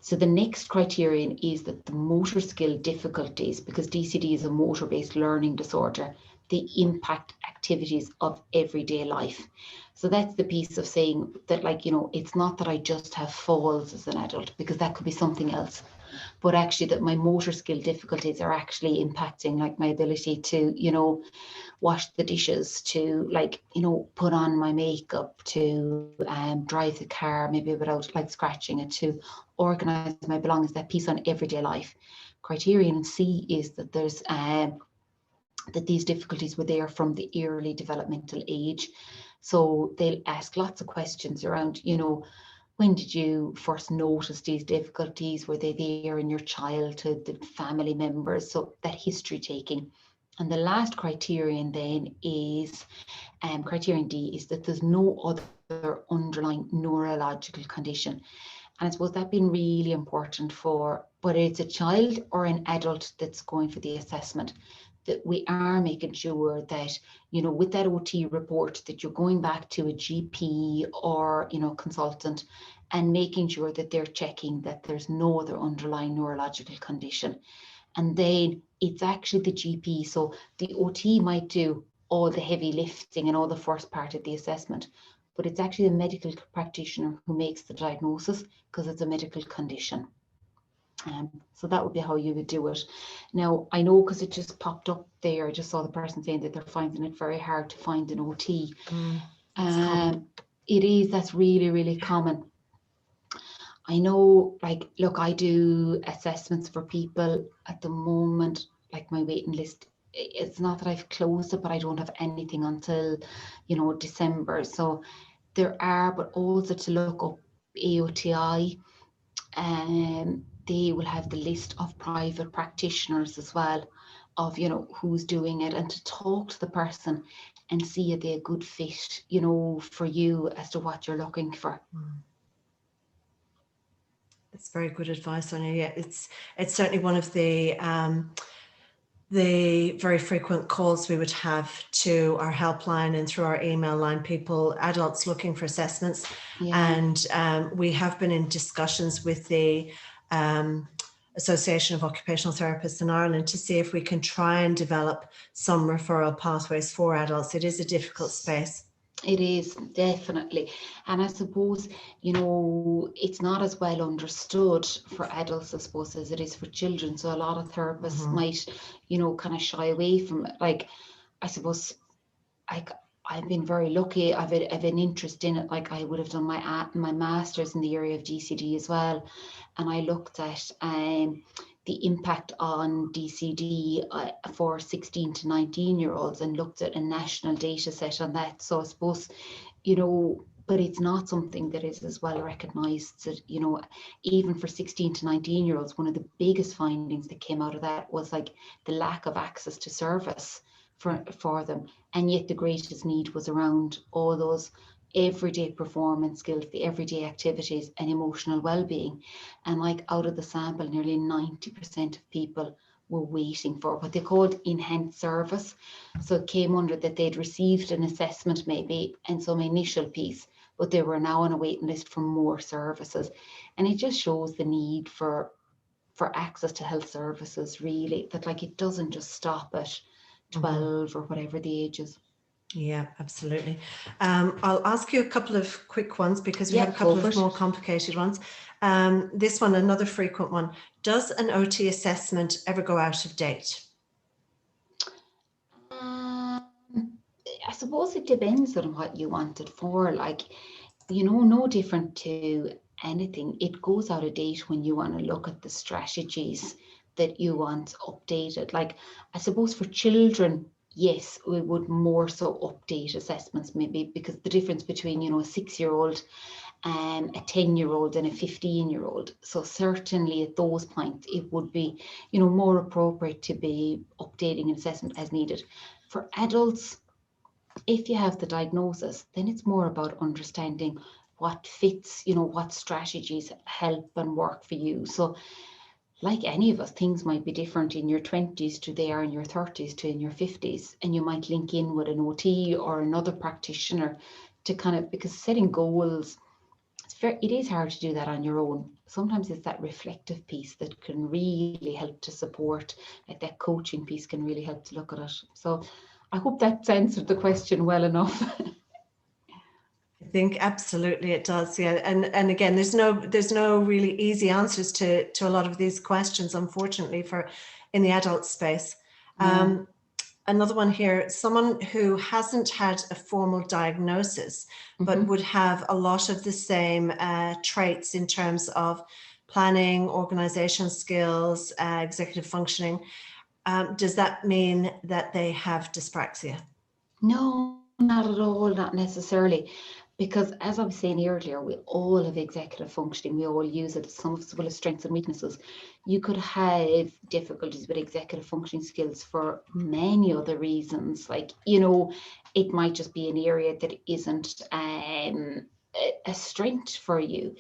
So the next criterion is that the motor skill difficulties, because DCD is a motor-based learning disorder, they impact activities of everyday life. So that's the piece of saying that, like, you know, it's not that I just have falls as an adult, because that could be something else, but actually that my motor skill difficulties are actually impacting like my ability to, you know, wash the dishes, to, like, you know, put on my makeup, to drive the car maybe without like scratching it, to organize my belongings, that piece on everyday life. Criterion C is that there's that these difficulties were there from the early developmental age. So they'll ask lots of questions around, you know, when did you first notice these difficulties? Were they there in your childhood, the family members? So that history taking. And the last criterion then is, criterion D, is that there's no other underlying neurological condition. And I suppose that being really important for whether it's a child or an adult that's going for the assessment, that we are making sure that, you know, with that OT report, that you're going back to a GP or, you know, consultant, and making sure that they're checking that there's no other underlying neurological condition. And then it's actually the GP. So the OT might do all the heavy lifting and all the first part of the assessment, but it's actually the medical practitioner who makes the diagnosis, because it's a medical condition. So that would be how you would do it. Now, I know, because it just popped up there, I just saw the person saying that they're finding it very hard to find an OT. It is, that's really, really common. I know, like, look, I do assessments for people at the moment, like my waiting list. It's not that I've closed it, but I don't have anything until, you know, December. So there are, but also to look up AOTI, they will have the list of private practitioners as well, of, you know, who's doing it, and to talk to the person and see if they're a good fit, you know, for you as to what you're looking for. That's very good advice, Aine. Yeah, it's certainly one of the very frequent calls we would have to our helpline and through our email line, people, adults looking for assessments. Yeah. And we have been in discussions with the Association of Occupational Therapists in Ireland to see if we can try and develop some referral pathways for adults. It is a difficult space. It is, definitely. And I suppose, you know, it's not as well understood for adults, I suppose, as it is for children. So a lot of therapists might, you know, kind of shy away from it. Like, I suppose, I've been very lucky. I've an interest in it. Like, I would have done my master's in the area of DCD as well, and I looked at the impact on DCD for 16 to 19-year-olds, and looked at a national data set on that. So I suppose, you know, but it's not something that is as well recognised. That, you know, even for 16 to 19-year-olds, one of the biggest findings that came out of that was like the lack of access to service for them. And yet the greatest need was around all those everyday performance skills, the everyday activities, and emotional well-being. And like, out of the sample, nearly 90% of people were waiting for what they called enhanced service. So it came under that they'd received an assessment maybe and some initial piece, but they were now on a waiting list for more services. And it just shows the need for access to health services, really, that like it doesn't just stop at 12 or whatever the age is. Yeah, absolutely. I'll ask you a couple of quick ones, because we have a couple of more complicated ones. This one, another frequent one. Does an OT assessment ever go out of date? I suppose it depends on what you want it for. Like, you know, no different to anything. It goes out of date when you want to look at the strategies that you want updated. Like, I suppose for children, yes, we would more so update assessments, maybe, because the difference between, you know, a 6-year-old, a 10-year-old and a 15-year-old. So certainly at those points, it would be, you know, more appropriate to be updating an assessment as needed. For adults, if you have the diagnosis, then it's more about understanding what fits, you know, what strategies help and work for you. So like any of us, things might be different in your 20s to they are in your 30s to in your 50s. And you might link in with an OT or another practitioner to kind of, because setting goals, it is hard to do that on your own. Sometimes it's that reflective piece that can really help to support, like that coaching piece can really help to look at it. So I hope that's answered the question well enough. I think absolutely it does. Yeah. And again, there's no really easy answers to a lot of these questions, unfortunately, for in the adult space. Yeah. Another one here, someone who hasn't had a formal diagnosis, but would have a lot of the same traits in terms of planning, organization skills, executive functioning. Does that mean that they have dyspraxia? No, not at all, not necessarily. Because as I was saying earlier, we all have executive functioning, we all use it. Some of us will have strengths and weaknesses. You could have difficulties with executive functioning skills for many other reasons. Like, it might just be an area that isn't a strength for you.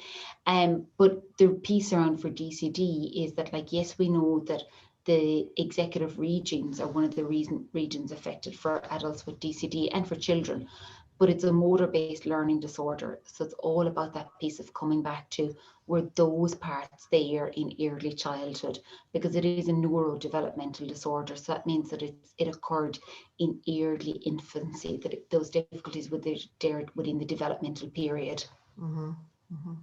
But the piece around for DCD is that, like, yes, we know that the executive regions are one of the regions affected for adults with DCD and for children, but it's a motor-based learning disorder. So it's all about that piece of coming back to were those parts there in early childhood, because it is a neurodevelopmental disorder. So that means that it occurred in early infancy, that those difficulties there within the developmental period. Mm-hmm. Mm-hmm.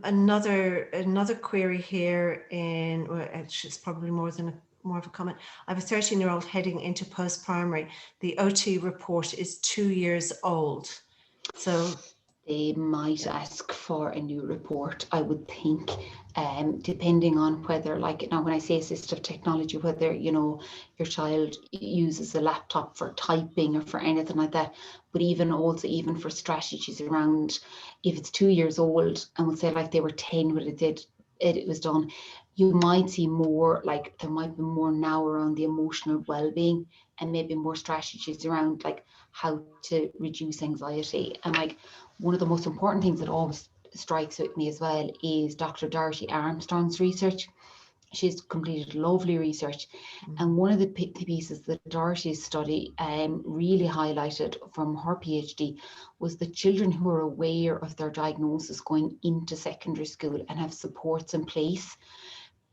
Another query here it's probably more of a comment. I have a 13-year-old heading into post-primary. The OT report is 2 years old. So they might ask for a new report, I would think, depending on whether, like, now when I say assistive technology, whether, your child uses a laptop for typing or for anything like that, but even for strategies around, if it's 2 years old and we'll say like they were 10 when it was done, you might see more, like there might be more now around the emotional well-being and maybe more strategies around like how to reduce anxiety. And like one of the most important things that always strikes with me as well is Dr. Dorothy Armstrong's research. She's completed lovely research. And one of the pieces that Dorothy's study really highlighted from her PhD was the children who are aware of their diagnosis going into secondary school and have supports in place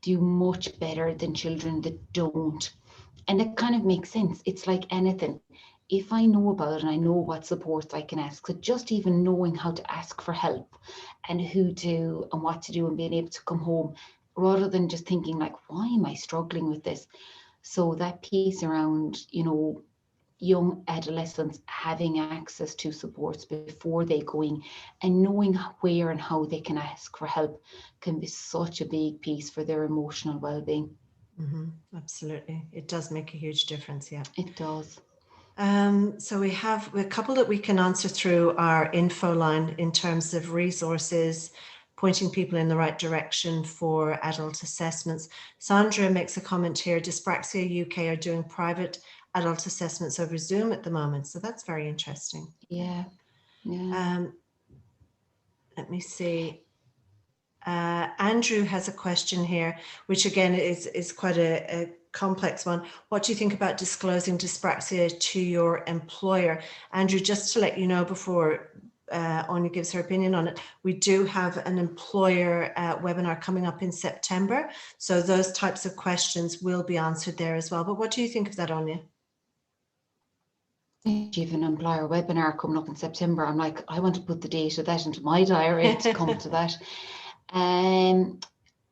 do much better than children that don't. And it kind of makes sense. It's like anything. If I know about it and I know what supports I can ask, so just even knowing how to ask for help and who to and what to do and being able to come home rather than just thinking like, why am I struggling with this? So that piece around, young adolescents having access to supports before they go in and knowing where and how they can ask for help can be such a big piece for their emotional well-being. Mm-hmm. Absolutely. It does make a huge difference. Yeah, it does. So we have a couple that we can answer through our info line in terms of resources, pointing people in the right direction for adult assessments. Sandra makes a comment here, Dyspraxia UK are doing private adult assessments over Zoom at the moment. So that's very interesting. Yeah. Let me see. Andrew has a question here, which again is quite a complex one. What do you think about disclosing dyspraxia to your employer? Andrew, just to let you know before Aine gives her opinion on it, we do have an employer webinar coming up in September. So those types of questions will be answered there as well. But what do you think of that, Aine? You've an employer webinar coming up in September. I'm like, I want to put the date of that into my diary to come to that.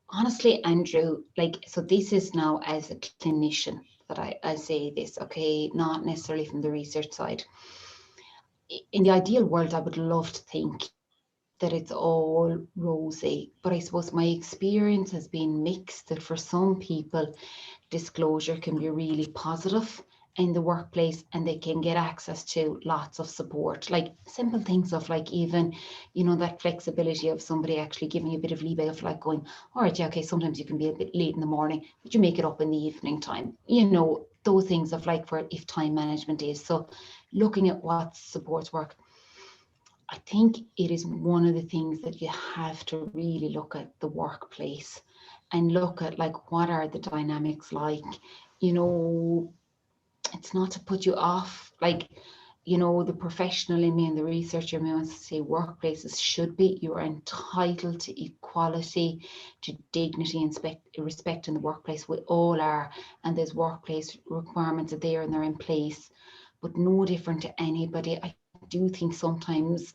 Honestly, Andrew, so this is now as a clinician that I say this, okay, not necessarily from the research side. In the ideal world, I would love to think that it's all rosy, but I suppose my experience has been mixed, that for some people, disclosure can be really positive in the workplace and they can get access to lots of support, like simple things of like even, that flexibility of somebody actually giving you a bit of leeway of like going, all right, yeah, okay, sometimes you can be a bit late in the morning, but you make it up in the evening time, those things of like where if time management is. So looking at what supports work, I think it is one of the things that you have to really look at the workplace and look at like what are the dynamics like. It's not to put you off, like you know, the professional in me and the researcher in me wants to say workplaces should be, you are entitled to equality, to dignity and respect in the workplace. We all are, and there's workplace requirements are there and they're in place, but no different to anybody. I do think sometimes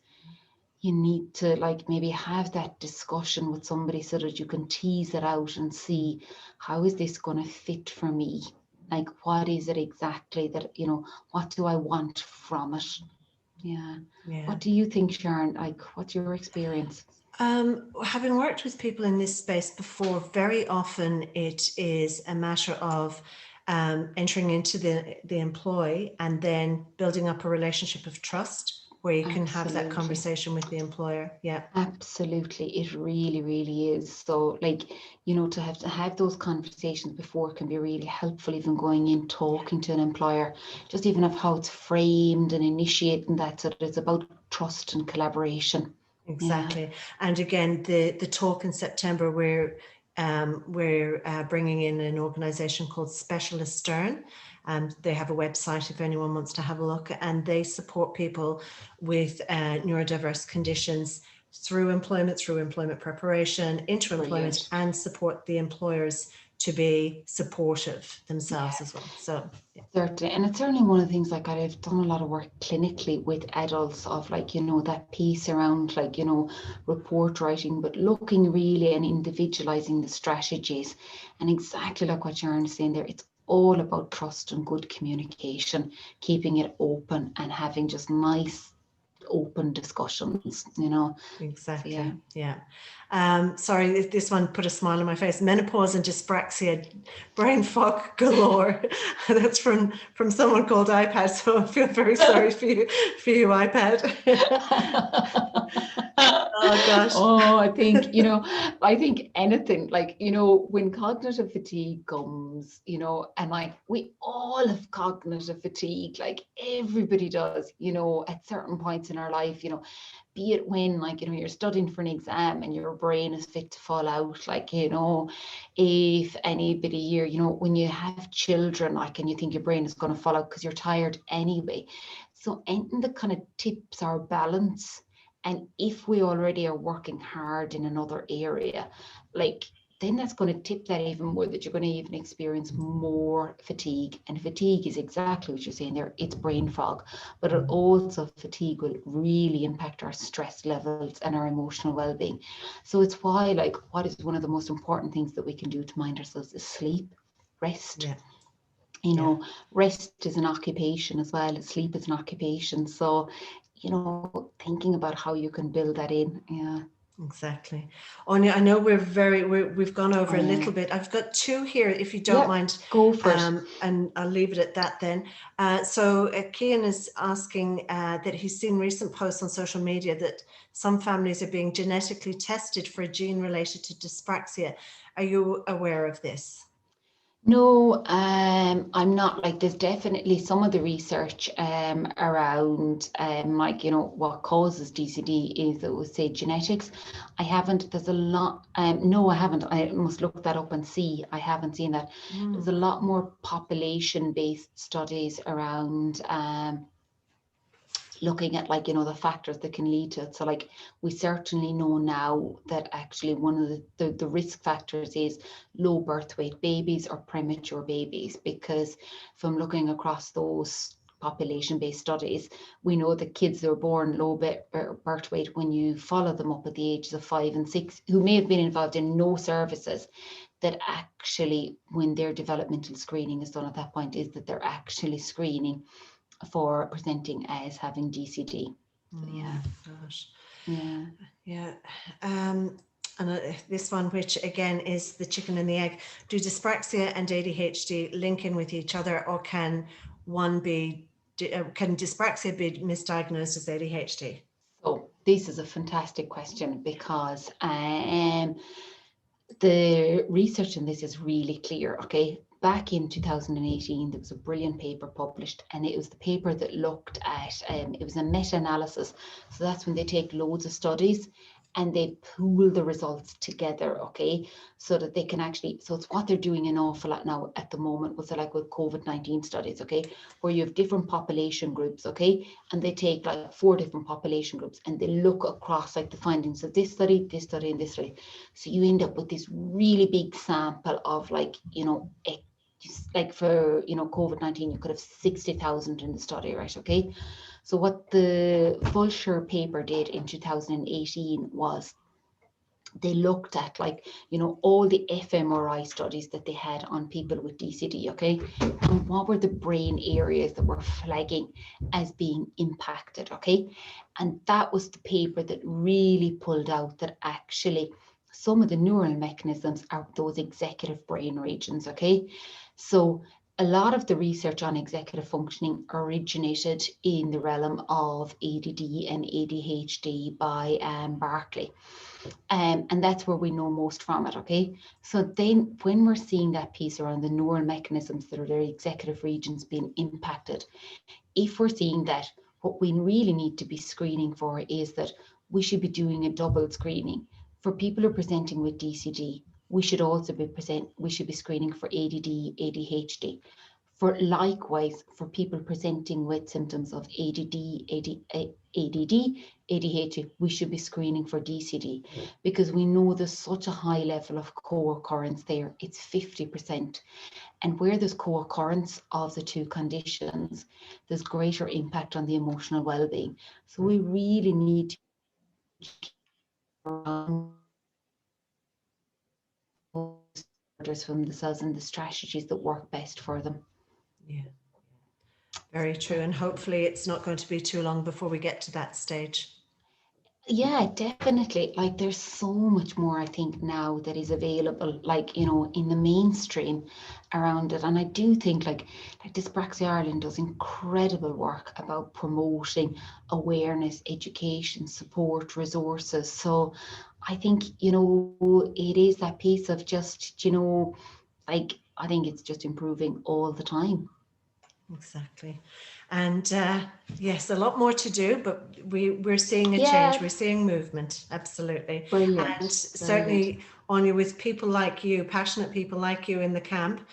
you need to like maybe have that discussion with somebody so that you can tease it out and see, how is this going to fit for me? Like, what is it exactly that, you know, what do I want from it? Yeah. Yeah. What do you think, Sharon? Like, what's your experience? Having worked with people in this space before, very often it is a matter of entering into the employ and then building up a relationship of trust where you can have that Absolutely. conversation with the employer. Yeah. Absolutely. It really, really is. So like, you know, to have those conversations before can be really helpful, even going in, talking to an employer, just even of how it's framed and initiating that, so that it's about trust and collaboration. Exactly. And again, the talk in September, we're bringing in an organisation called Specialist Stern. They have a website if anyone wants to have a look, and they support people with neurodiverse conditions through employment preparation, into employment, and support the employers to be supportive themselves as well. So certainly, and it's certainly one of the things, like I've done a lot of work clinically with adults of like, you know, that piece around like, you know, report writing, but looking really and individualizing the strategies. And exactly like what Sharon is saying there, it's all about trust and good communication, keeping it open and having just nice open discussions, you know. exactly. So, yeah. Sorry, this one put a smile on my face. Menopause and dyspraxia, brain fog galore. That's from someone called iPad. So I feel very sorry for you, iPad. Oh gosh. Oh, I think, you know, I think anything like, you know, when cognitive fatigue comes, you know, and like we all have cognitive fatigue, like everybody does, you know, at certain points in our life, you know, be it when like, you know, you're studying for an exam and your brain is fit to fall out, like, you know, if anybody here, you know, when you have children, like, and you think your brain is going to fall out because you're tired anyway. So anything that kind of tips our balance, and if we already are working hard in another area, like, then that's going to tip that even more, that you're going to even experience more fatigue. And fatigue is exactly what you're saying there. It's brain fog, but it also, fatigue will really impact our stress levels and our emotional well-being. So it's why, like, what is one of the most important things that we can do to mind ourselves is sleep, rest. Yeah. You know, rest is an occupation as well as sleep is an occupation. So, you know, thinking about how you can build that in. Yeah. Exactly. Anya, I know we've gone over a little bit. I've got two here, if you don't mind. Go for it. And I'll leave it at that then. So Cian is asking that he's seen recent posts on social media that some families are being genetically tested for a gene related to dyspraxia. Are you aware of this? No, I'm not. Like, there's definitely some of the research around like, you know, what causes DCD is that would say genetics. I haven't, there's a lot, no, I haven't. I must look that up and see. I haven't seen that. There's a lot more population-based studies around looking at, like, you know, the factors that can lead to it. So like, we certainly know now that actually one of the risk factors is low birth weight babies or premature babies, because from looking across those population-based studies, we know that kids that are born low birth weight, when you follow them up at the ages of 5 and 6, who may have been involved in no services, that actually when their developmental screening is done at that point, is that they're actually screening for presenting as having DCD. So, yeah. Gosh. Yeah. Yeah. And this one, which again is the chicken and the egg. Do dyspraxia and ADHD link in with each other, or can dyspraxia be misdiagnosed as ADHD? So this is a fantastic question, because the research in this is really clear. Okay, back in 2018, there was a brilliant paper published, and it was the paper that looked at, it was a meta-analysis. So that's when they take loads of studies and they pool the results together, okay, so that they can actually, so it's what they're doing an awful lot now at the moment with, like with COVID-19 studies, okay, where you have different population groups, okay, and they take like 4 different population groups and they look across like the findings of this study, and this study. So you end up with this really big sample of like, you know, like for, you know, COVID-19, you could have 60,000 in the study, right? Okay. So what the Fulcher paper did in 2018 was they looked at, like, you know, all the fMRI studies that they had on people with DCD, okay, and what were the brain areas that were flagging as being impacted, okay, and that was the paper that really pulled out that actually some of the neural mechanisms are those executive brain regions, okay. So a lot of the research on executive functioning originated in the realm of ADD and ADHD by Barclay. And that's where we know most from it, okay? So then when we're seeing that piece around the neural mechanisms that are the executive regions being impacted, if we're seeing that, what we really need to be screening for is that we should be doing a double screening. For people who are presenting with DCD, we should also we should be screening for ADD, ADHD. For likewise, for people presenting with symptoms of ADD, ADHD, we should be screening for DCD because we know there's such a high level of co-occurrence there. It's 50%. And where there's co-occurrence of the two conditions, there's greater impact on the emotional well-being. So we really need to from the cells and the strategies that work best for them. Yeah, very true. And hopefully it's not going to be too long before we get to that stage. Yeah, definitely. Like there's so much more, I think, now that is available, like, you know, in the mainstream around it. And I do think like Dyspraxia Ireland does incredible work about promoting awareness, education, support, resources. So I think, you know, it is that piece of just, you know, like I think it's just improving all the time. Exactly. And yes, a lot more to do, but we're seeing a change. Yeah, We're seeing movement. Absolutely. brilliant, And brilliant. certainly, Anya, with people like you, passionate people like you in the camp,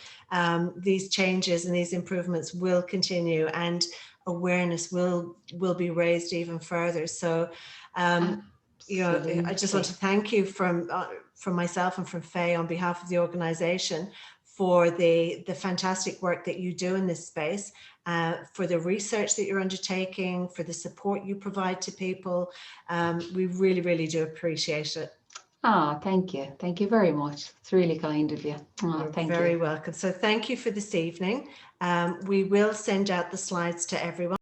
these changes and these improvements will continue, and awareness will be raised even further. So, you know, I just want Absolutely. to thank you from myself and from Faye on behalf of the organisation for the fantastic work that you do in this space, for the research that you're undertaking, for the support you provide to people. We really, really do appreciate it. Ah, thank you. Thank you very much. It's really kind of you. Ah, You're thank very you. welcome. So thank you for this evening. We will send out the slides to everyone.